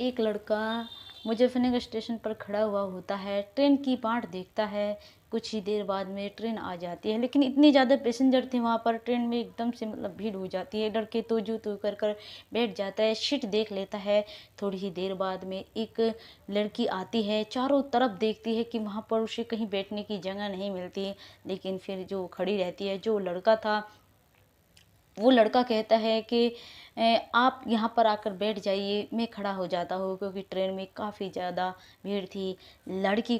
एक लड़का मुजफ्फरनगर स्टेशन पर खड़ा हुआ होता है, ट्रेन की बाट देखता है। कुछ ही देर बाद में ट्रेन आ जाती है, लेकिन इतने ज़्यादा पैसेंजर थे वहाँ पर, ट्रेन में एकदम से मतलब भीड़ हो जाती है। लड़के तो जू तू कर कर बैठ जाता है, सीट देख लेता है। थोड़ी ही देर बाद में एक लड़की आती है, चारों तरफ देखती है कि वहाँ पर उसे कहीं बैठने की जगह नहीं मिलती, लेकिन फिर जो खड़ी रहती है, जो लड़का था वो लड़का कहता है कि आप यहाँ पर आकर बैठ जाइए, मैं खड़ा हो जाता हूँ, क्योंकि ट्रेन में काफ़ी ज़्यादा भीड़ थी। लड़की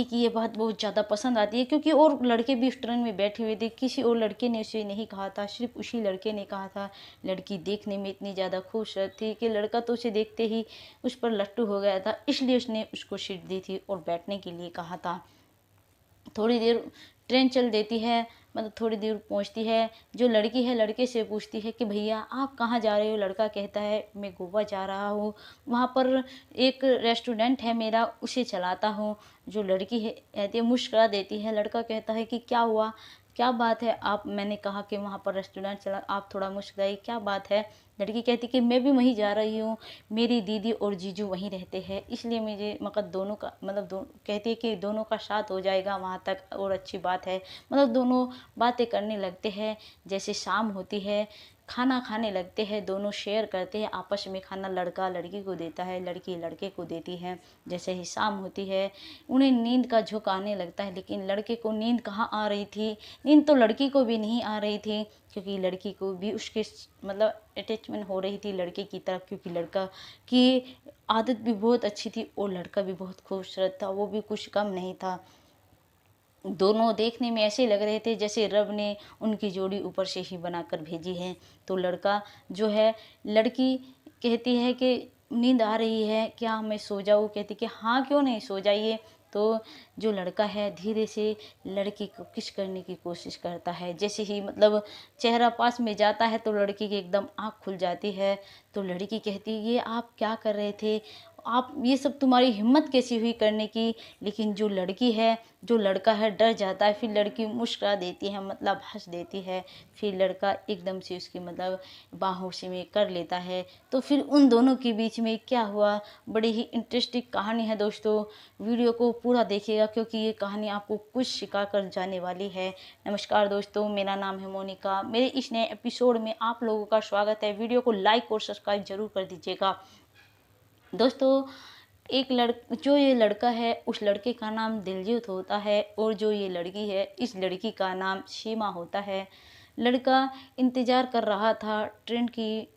की ये बात बहुत ज़्यादा पसंद आती है, क्योंकि और लड़के भी उस ट्रेन में बैठे हुए थे। किसी और लड़के ने उसे नहीं कहा था, सिर्फ उसी लड़के ने कहा था। लड़की देखने में इतनी ज़्यादा खूबसूरत थी कि लड़का तो उसे देखते ही उस पर लट्टू हो गया था, इसलिए उसने उसको सीट दी थी और बैठने के लिए कहा था। थोड़ी देर ट्रेन चल देती है, मतलब थोड़ी देर पहुंचती है। जो लड़की है लड़के से पूछती है कि भैया आप कहाँ जा रहे हो। लड़का कहता है मैं गोवा जा रहा हूँ, वहाँ पर एक रेस्टोरेंट है मेरा, उसे चलाता हूँ। जो लड़की है कहती है, मुस्कुरा देती है। लड़का कहता है कि क्या हुआ, क्या बात है आप, मैंने कहा कि वहाँ पर रेस्टोरेंट चला, आप थोड़ा मुस्कुराई, क्या बात है। लड़की कहती कि मैं भी वहीं जा रही हूँ, मेरी दीदी और जीजू वहीं रहते हैं, इसलिए मुझे मतलब दोनों का मतलब कहती है कि दोनों का साथ हो जाएगा वहाँ तक, और अच्छी बात है। मतलब दोनों बातें करने लगते हैं। जैसे शाम होती है, खाना खाने लगते हैं, दोनों शेयर करते हैं आपस में खाना। लड़का लड़की को देता है, लड़की लड़के को देती है। जैसे ही शाम होती है, उन्हें नींद का झोंका आने लगता है, लेकिन लड़के को नींद कहाँ आ रही थी। नींद तो लड़की को भी नहीं आ रही थी, क्योंकि लड़की को भी उसके मतलब अटैचमेंट हो रही थी लड़के की तरफ, क्योंकि लड़का की आदत भी बहुत अच्छी थी और लड़का भी बहुत खूबसूरत था, वो भी कुछ कम नहीं था। दोनों देखने में ऐसे लग रहे थे जैसे रब ने उनकी जोड़ी ऊपर से ही बनाकर भेजी है। तो लड़का जो है, लड़की कहती है कि नींद आ रही है, क्या मैं सो जाऊँ। कहती कि हाँ क्यों नहीं, सो जाइए। तो जो लड़का है धीरे से लड़की को किस करने की कोशिश करता है। जैसे ही मतलब चेहरा पास में जाता है तो लड़की की एकदम आँख खुल जाती है। तो लड़की कहती है ये आप क्या कर रहे थे, आप ये सब तुम्हारी हिम्मत कैसी हुई करने की। लेकिन जो लड़का है डर जाता है। फिर लड़की मुस्कुरा देती है, मतलब हंस देती है। फिर लड़का एकदम से उसकी मतलब बाहों से में कर लेता है। तो फिर उन दोनों के बीच में क्या हुआ, बड़ी ही इंटरेस्टिंग कहानी है दोस्तों। वीडियो को पूरा देखिएगा, क्योंकि ये कहानी आपको कुछ सिखा कर जाने वाली है। नमस्कार दोस्तों, मेरा नाम है मोनिका। मेरे इस नए एपिसोड में आप लोगों का स्वागत है। वीडियो को लाइक और सब्सक्राइब जरूर कर दीजिएगा दोस्तों। जो ये लड़का है, उस लड़के का नाम दिलजीत होता है, और जो ये लड़की है, इस लड़की का नाम सीमा होता है। लड़का इंतज़ार कर रहा था ट्रेन की,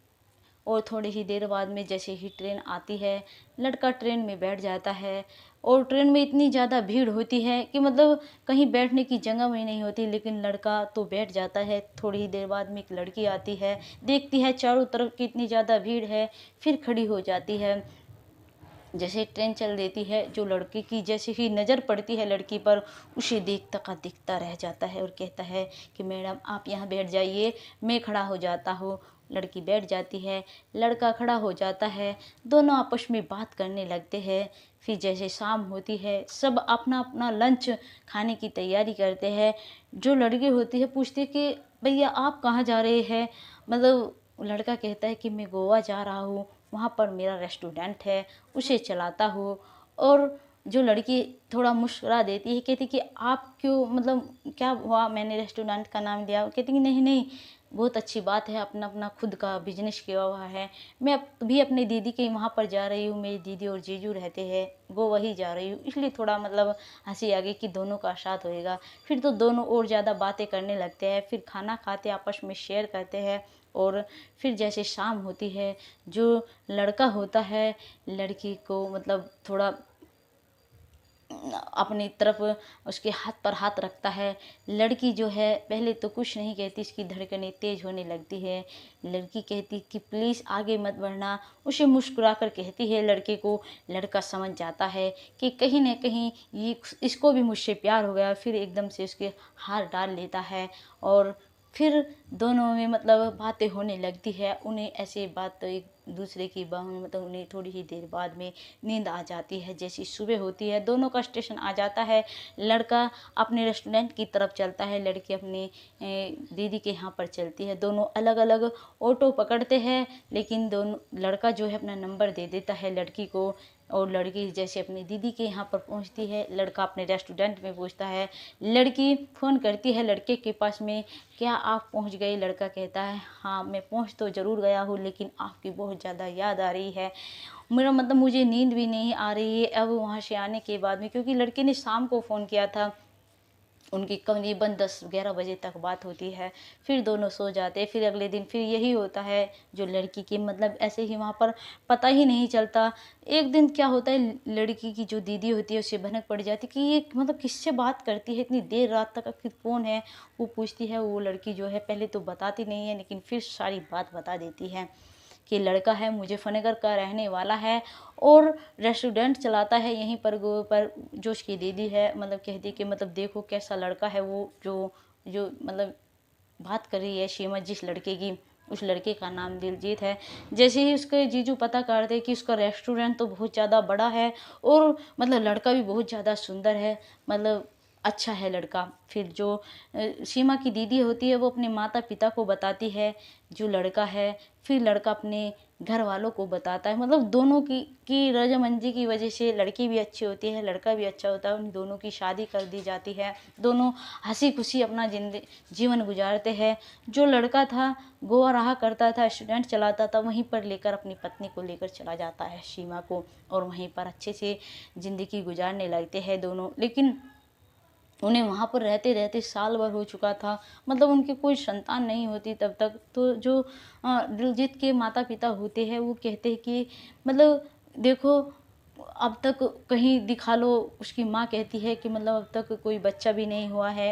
और थोड़ी ही देर बाद में जैसे ही ट्रेन आती है, लड़का ट्रेन में बैठ जाता है। और ट्रेन में इतनी ज़्यादा भीड़ होती है कि मतलब कहीं बैठने की जगह भी नहीं होती, लेकिन लड़का तो बैठ जाता है। थोड़ी ही देर बाद में एक लड़की आती है, देखती है चारों तरफ की इतनी ज़्यादा भीड़ है, फिर खड़ी हो जाती है। जैसे ट्रेन चल देती है, जो लड़के की जैसे ही नज़र पड़ती है लड़की पर, उसे देखता का दिखता रह जाता है और कहता है कि मैडम आप यहाँ बैठ जाइए, मैं खड़ा हो जाता हूँ। लड़की बैठ जाती है, लड़का खड़ा हो जाता है, दोनों आपस में बात करने लगते हैं। फिर जैसे शाम होती है, सब अपना अपना लंच खाने की तैयारी करते हैं। जो लड़की होती है पूछती है कि भैया आप कहाँ जा रहे हैं। मतलब लड़का कहता है कि मैं गोवा जा रहा हूँ, वहाँ पर मेरा रेस्टोरेंट है, उसे चलाता हूँ। और जो लड़की थोड़ा मुस्कुरा देती है, कहती कि आप क्यों, मतलब क्या हुआ, मैंने रेस्टोरेंट का नाम लिया। कहती कि नहीं नहीं, बहुत अच्छी बात है, अपना अपना खुद का बिजनेस किया हुआ है। मैं भी अपनी दीदी के वहाँ पर जा रही हूँ, मेरी दीदी और जीजू रहते हैं, वो वही जा रही हूँ, इसलिए थोड़ा मतलब हंसी आ गई कि दोनों का साथ होएगा। फिर तो दोनों और ज़्यादा बातें करने लगते हैं, फिर खाना खाते आपस में शेयर करते हैं। और फिर जैसे शाम होती है, जो लड़का होता है लड़की को मतलब थोड़ा अपनी तरफ उसके हाथ पर हाथ रखता है। लड़की जो है पहले तो कुछ नहीं कहती, इसकी धड़कनें तेज होने लगती है। लड़की कहती कि प्लीज़ आगे मत बढ़ना, उसे मुस्कुरा कर कहती है लड़के को। लड़का समझ जाता है कि कहीं ना कहीं ये इसको भी मुझसे प्यार हो गया, फिर एकदम से उसके हाथ डाल लेता है। और फिर दोनों में मतलब बातें होने लगती है। उन्हें ऐसे बात तो एक दूसरे की बाहों में, मतलब उन्हें थोड़ी ही देर बाद में नींद आ जाती है। जैसी सुबह होती है, दोनों का स्टेशन आ जाता है। लड़का अपने रेस्टोरेंट की तरफ चलता है, लड़की अपने दीदी के यहाँ पर चलती है। दोनों अलग अलग ऑटो पकड़ते हैं, लेकिन दोनों, लड़का जो है अपना नंबर दे देता है लड़की को, और लड़की जैसे अपनी दीदी के यहाँ पर पहुँचती है, लड़का अपने रेस्टोरेंट में पहुँचता है। लड़की फ़ोन करती है लड़के के पास में, क्या आप पहुँच गए? लड़का कहता है, हाँ मैं पहुँच तो ज़रूर गया हूँ, लेकिन आपकी बहुत ज़्यादा याद आ रही है। मेरा मतलब मुझे नींद भी नहीं आ रही है अब वहाँ से आने के बाद में, क्योंकि लड़के ने शाम को फ़ोन किया था। उनकी करीबन 10-11 बजे तक बात होती है, फिर दोनों सो जाते हैं। फिर अगले दिन फिर यही होता है, जो लड़की की मतलब ऐसे ही वहाँ पर पता ही नहीं चलता। एक दिन क्या होता है, लड़की की जो दीदी होती है उसे भनक पड़ जाती है कि ये मतलब किससे बात करती है इतनी देर रात तक, आखिर कौन है? वो पूछती है, वो लड़की जो है पहले तो बताती नहीं है, लेकिन फिर सारी बात बता देती है कि लड़का है मुजफ्फरनगर का रहने वाला है और रेस्टोरेंट चलाता है यहीं पर पर जो उसकी दीदी है मतलब कहती कि मतलब देखो कैसा लड़का है वो, जो जो मतलब बात कर रही है सीमा जिस लड़के की, उस लड़के का नाम दिलजीत है। जैसे ही उसके जीजू पता करते कि उसका रेस्टोरेंट तो बहुत ज़्यादा बड़ा है और मतलब लड़का भी बहुत ज़्यादा सुंदर है, मतलब अच्छा है लड़का। फिर जो सीमा की दीदी होती है वो अपने माता पिता को बताती है जो लड़का है, फिर लड़का अपने घर वालों को बताता है। मतलब दोनों की रजामंदी की वजह से लड़की भी अच्छी होती है, लड़का भी अच्छा होता है, उन दोनों की शादी कर दी जाती है। दोनों हंसी खुशी अपना जीवन गुजारते हैं। जो लड़का था गोवा रहा करता था, स्टूडेंट चलाता था, वहीं पर लेकर अपनी पत्नी को लेकर चला जाता है सीमा को, और वहीं पर अच्छे से ज़िंदगी गुजारने लगते हैं दोनों। लेकिन उन्हें वहाँ पर रहते रहते साल भर हो चुका था, मतलब उनकी कोई संतान नहीं होती तब तक। तो जो दिलजीत के माता पिता होते हैं वो कहते हैं कि मतलब देखो अब तक कहीं दिखा लो। उसकी माँ कहती है कि मतलब अब तक कोई बच्चा भी नहीं हुआ है,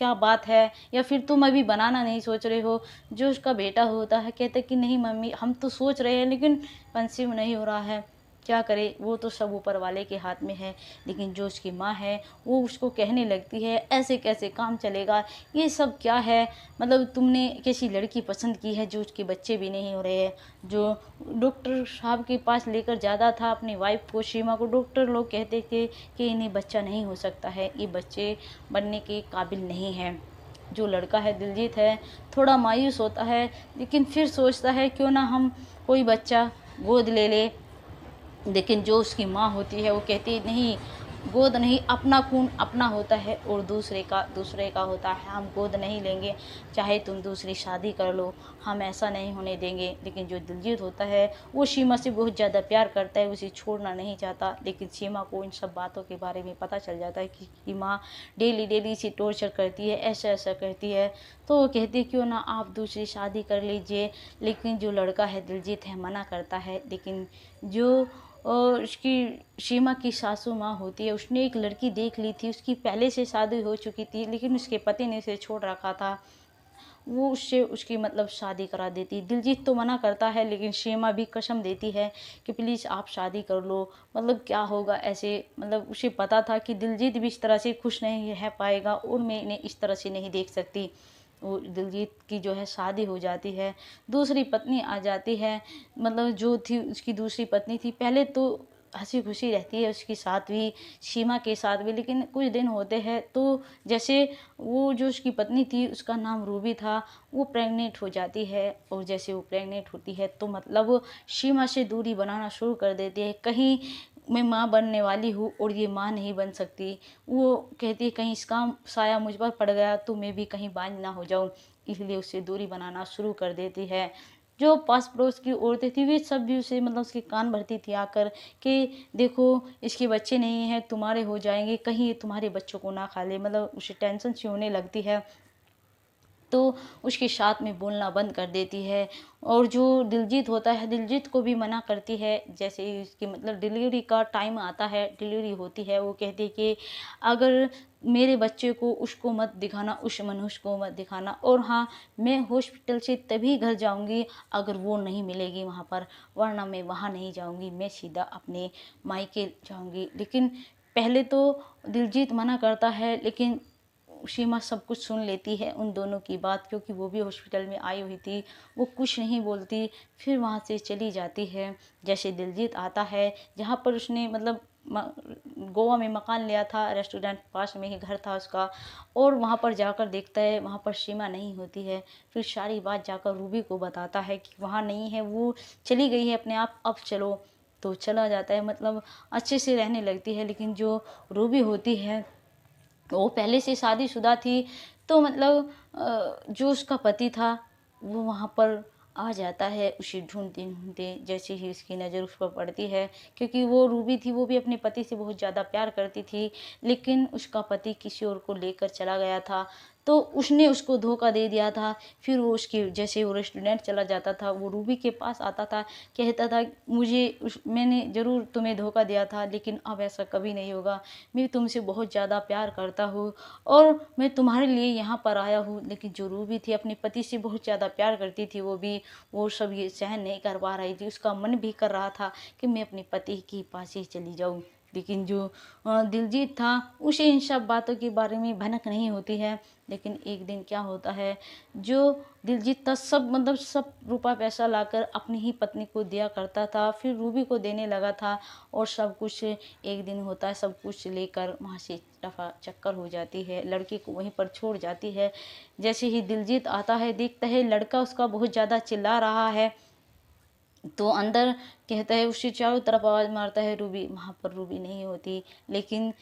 क्या बात है, या फिर तुम अभी बनाना नहीं सोच रहे हो? जो उसका बेटा होता है कहता है कि नहीं मम्मी हम तो सोच रहे हैं, लेकिन कंसीव नहीं हो रहा है, क्या करे, वो तो सब ऊपर वाले के हाथ में है। लेकिन जो उसकी माँ है वो उसको कहने लगती है ऐसे कैसे काम चलेगा, ये सब क्या है, मतलब तुमने कैसी लड़की पसंद की है जो उसके बच्चे भी नहीं हो रहे हैं। जो डॉक्टर साहब के पास लेकर जाता था अपनी वाइफ को, सीमा को, डॉक्टर लोग कहते थे कि इन्हें बच्चा नहीं हो सकता है, ये बच्चे बनने के काबिल नहीं है। जो लड़का है दिलजीत है थोड़ा मायूस होता है, लेकिन फिर सोचता है क्यों ना हम कोई बच्चा गोद ले ले। लेकिन जो उसकी माँ होती है वो कहती है नहीं, गोद नहीं, अपना खून अपना होता है और दूसरे का होता है, हम गोद नहीं लेंगे, चाहे तुम दूसरी शादी कर लो, हम ऐसा नहीं होने देंगे। लेकिन जो दिलजीत होता है वो सीमा से बहुत ज़्यादा प्यार करता है, उसे छोड़ना नहीं चाहता। लेकिन सीमा को इन सब बातों के बारे में पता चल जाता है कि माँ डेली डेली इसे टॉर्चर करती है, ऐसा ऐसा करती है। तो वो कहती है क्यों ना आप दूसरी शादी कर लीजिए। लेकिन जो लड़का है दिलजीत है मना करता है। लेकिन जो और उसकी सीमा की सासू माँ होती है, उसने एक लड़की देख ली थी, उसकी पहले से शादी हो चुकी थी, लेकिन उसके पति ने उसे छोड़ रखा था। वो उससे उसकी मतलब शादी करा देती। दिलजीत तो मना करता है, लेकिन सीमा भी कसम देती है कि प्लीज़ आप शादी कर लो, मतलब क्या होगा ऐसे। मतलब उसे पता था कि दिलजीत भी इस तरह से खुश नहीं रह पाएगा और मैं इन्हें इस तरह से नहीं देख सकती। वो दिलजीत की जो है शादी हो जाती है, दूसरी पत्नी आ जाती है। मतलब जो थी उसकी दूसरी पत्नी थी, पहले तो हंसी खुशी रहती है उसके साथ भी, सीमा के साथ भी। लेकिन कुछ दिन होते हैं तो जैसे वो जो उसकी पत्नी थी उसका नाम रूबी था, वो प्रेग्नेंट हो जाती है। और जैसे वो प्रेग्नेंट होती है तो मतलब सीमा से दूरी बनाना शुरू कर देती है। कहीं मैं माँ बनने वाली हूँ और ये माँ नहीं बन सकती। वो कहती है कहीं इसका साया मुझ पर पड़ गया तो मैं भी कहीं बांझ ना हो जाऊँ, इसलिए उससे दूरी बनाना शुरू कर देती है। जो पास पड़ोस की औरतें थी वे सब भी उसे मतलब उसके कान भरती थी आकर कि देखो इसके बच्चे नहीं हैं, तुम्हारे हो जाएंगे, कहीं ये तुम्हारे बच्चों को ना खा ले। मतलब उसे टेंशन सी होने लगती है तो उसके साथ में बोलना बंद कर देती है। और जो दिलजीत होता है दिलजीत को भी मना करती है। जैसे ही उसकी मतलब डिलीवरी का टाइम आता है, डिलीवरी होती है, वो कहती है कि अगर मेरे बच्चे को उसको मत दिखाना, उस मनुष्य को मत दिखाना। और हाँ, मैं हॉस्पिटल से तभी घर जाऊंगी अगर वो नहीं मिलेगी वहाँ पर, वरना मैं वहाँ नहीं जाऊंगी, मैं सीधा अपने मायके जाऊंगी। लेकिन पहले तो दिलजीत मना करता है, लेकिन सीमा सब कुछ सुन लेती है उन दोनों की बात, क्योंकि वो भी हॉस्पिटल में आई हुई थी। वो कुछ नहीं बोलती, फिर वहाँ से चली जाती है। जैसे दिलजीत आता है जहाँ पर उसने मतलब गोवा में मकान लिया था, रेस्टोरेंट पास में ही घर था उसका, और वहाँ पर जाकर देखता है वहाँ पर सीमा नहीं होती है। फिर सारी बात जाकर रूबी को बताता है कि वहाँ नहीं है, वो चली गई है अपने आप, अब चलो। तो चला जाता है, मतलब अच्छे से रहने लगती है। लेकिन जो रूबी होती है वो पहले से शादीशुदा थी, तो मतलब जो उसका पति था वो वहाँ पर आ जाता है उसे ढूंढते ढूंढते। जैसे ही उसकी नज़र उस पर पड़ती है, क्योंकि वो रूबी थी, वो भी अपने पति से बहुत ज़्यादा प्यार करती थी, लेकिन उसका पति किसी और को लेकर चला गया था, तो उसने उसको धोखा दे दिया था। फिर वो उसकी, जैसे वो रेस्टोरेंट चला जाता था, वो रूबी के पास आता था, कहता था मैंने ज़रूर तुम्हें धोखा दिया था, लेकिन अब ऐसा कभी नहीं होगा। मैं तुमसे बहुत ज़्यादा प्यार करता हूँ और मैं तुम्हारे लिए यहाँ पर आया हूँ। लेकिन जो रूबी थी अपने पति से बहुत ज़्यादा प्यार करती थी, वो सब ये सहन नहीं कर पा रही थी। उसका मन भी कर रहा था कि मैं अपने पति के पास ही चली जाऊँ। लेकिन जो दिलजीत था उसे इन सब बातों के बारे में भनक नहीं होती है। लेकिन एक दिन क्या होता है, जो दिलजीत था सब मतलब सब रुपया पैसा लाकर अपनी ही पत्नी को दिया करता था, फिर रूबी को देने लगा था, और सब कुछ एक दिन होता है, सब कुछ लेकर वहाँ से रफा चक्कर हो जाती है, लड़के को वहीं पर छोड़ जाती है। जैसे ही दिलजीत आता है, देखता है लड़का उसका बहुत ज़्यादा चिल्ला रहा है, तो अंदर कहता है, उससे चारों तरफ आवाज़ मारता है रूबी, वहाँ पर रूबी नहीं होती। लेकिन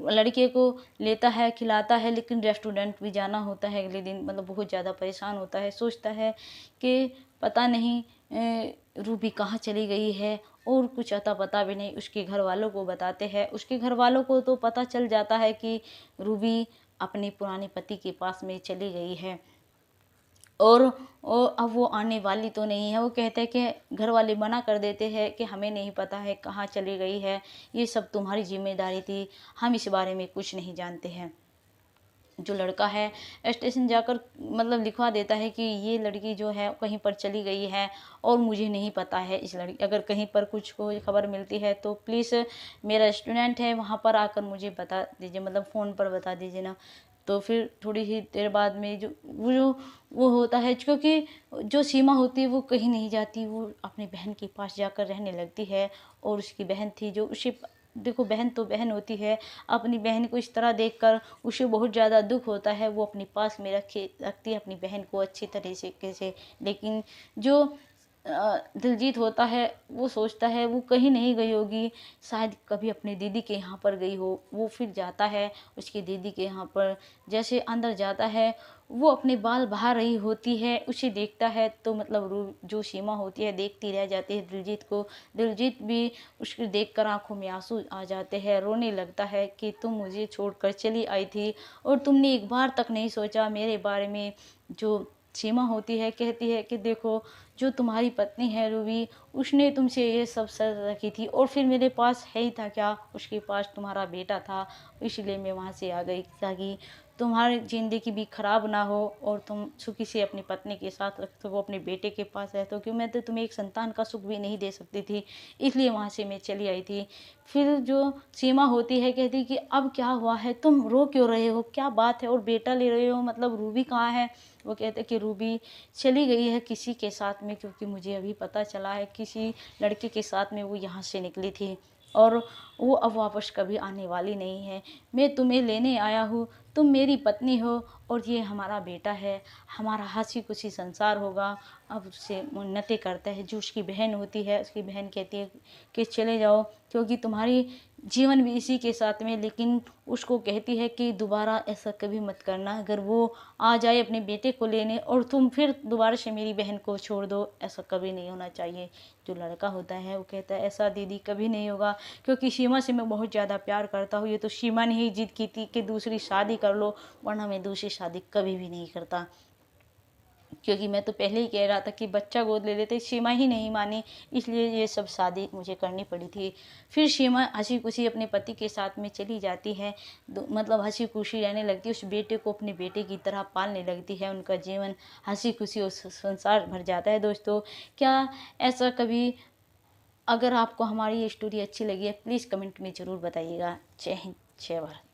लड़के को लेता है, खिलाता है, लेकिन रेस्टोरेंट भी जाना होता है अगले दिन, मतलब बहुत ज़्यादा परेशान होता है, सोचता है कि पता नहीं रूबी कहाँ चली गई है, और कुछ अता पता भी नहीं। उसके घर वालों को बताते हैं, उसके घर वालों को तो पता चल जाता है कि रूबी अपने पुराने पति के पास में चली गई है, और अब वो आने वाली तो नहीं है। वो कहते हैं कि घर वाले मना कर देते हैं कि हमें नहीं पता है कहाँ चली गई है, ये सब तुम्हारी जिम्मेदारी थी, हम इस बारे में कुछ नहीं जानते हैं। जो लड़का है स्टेशन जाकर मतलब लिखवा देता है कि ये लड़की जो है कहीं पर चली गई है और मुझे नहीं पता है इस लड़की, अगर कहीं पर कुछ कोई खबर मिलती है तो प्लीज़ मेरा रेस्टोरेंट है वहाँ पर आकर मुझे बता दीजिए, मतलब फ़ोन पर बता दीजिए ना। तो फिर थोड़ी ही देर बाद में वो होता है, क्योंकि जो सीमा होती है वो कहीं नहीं जाती, वो अपनी बहन के पास जाकर रहने लगती है। और उसकी बहन थी जो उसे, देखो बहन तो बहन होती है, अपनी बहन को इस तरह देखकर उसे बहुत ज़्यादा दुख होता है, वो अपने पास में रखती है अपनी बहन को अच्छी तरह से कैसे। लेकिन जो दिलजीत होता है वो सोचता है वो कहीं नहीं गई होगी, शायद कभी अपनी दीदी के यहाँ पर गई हो। वो फिर जाता है उसकी दीदी के यहाँ पर, जैसे अंदर जाता है वो अपने बाल बहा रही होती है, उसे देखता है तो मतलब जो सीमा होती है देखती रह जाती है दिलजीत को। दिलजीत भी उसको देखकर आंखों में आंसू आ जाते हैं, रोने लगता है कि तुम मुझे छोड़कर चली आई थी और तुमने एक बार तक नहीं सोचा मेरे बारे में। जो सीमा होती है कहती है कि देखो जो तुम्हारी पत्नी है रूबी, उसने तुमसे ये सब शर्त रखी थी, और फिर मेरे पास है ही था क्या, उसके पास तुम्हारा बेटा था, इसलिए मैं वहाँ से आ गई ताकि तुम्हारी ज़िंदगी भी ख़राब ना हो और तुम सुखी से अपनी पत्नी के साथ रखते हो, अपने बेटे के पास रहते हो, क्योंकि मैं तो तुम्हें एक संतान का सुख भी नहीं दे सकती थी, इसलिए वहाँ से मैं चली आई थी। फिर जो सीमा होती है कहती कि अब क्या हुआ है, तुम रो क्यों रहे हो, क्या बात है, और बेटा ले रहे हो, मतलब रूबी कहाँ है। वो कहते कि रूबी चली गई है किसी के साथ में, क्योंकि मुझे अभी पता चला है किसी लड़के के साथ में वो यहाँ से निकली थी और वो अब वापस कभी आने वाली नहीं है। मैं तुम्हें लेने आया हूँ, तुम मेरी पत्नी हो और ये हमारा बेटा है, हमारा हंसी खुशी संसार होगा। अब उससे उन्नति करता है। जो उसकी बहन होती है, उसकी बहन कहती है कि चले जाओ क्योंकि तुम्हारी जीवन भी इसी के साथ में, लेकिन उसको कहती है कि दोबारा ऐसा कभी मत करना, अगर वो आ जाए अपने बेटे को लेने और तुम फिर दोबारा से मेरी बहन को छोड़ दो, ऐसा कभी नहीं होना चाहिए। जो लड़का होता है वो कहता है ऐसा दीदी कभी नहीं होगा, क्योंकि सीमा से मैं बहुत ज़्यादा प्यार करता हूँ, ये तो सीमा ने ही जिद की थी कि दूसरी शादी कर लो, वरना मैं दूसरी शादी कभी भी नहीं करता। क्योंकि मैं तो पहले ही कह रहा था कि बच्चा गोद ले लेते, सीमा ही नहीं मानी, इसलिए ये सब शादी मुझे करनी पड़ी थी। फिर सीमा हंसी खुशी अपने पति के साथ में चली जाती है, मतलब हंसी खुशी रहने लगती है, उस बेटे को अपने बेटे की तरह पालने लगती है, उनका जीवन हंसी खुशी और संसार भर जाता है। दोस्तों, क्या ऐसा कभी, अगर आपको हमारी ये स्टोरी अच्छी लगी है प्लीज़ कमेंट में ज़रूर बताइएगा। जय हिंद, जय भारत।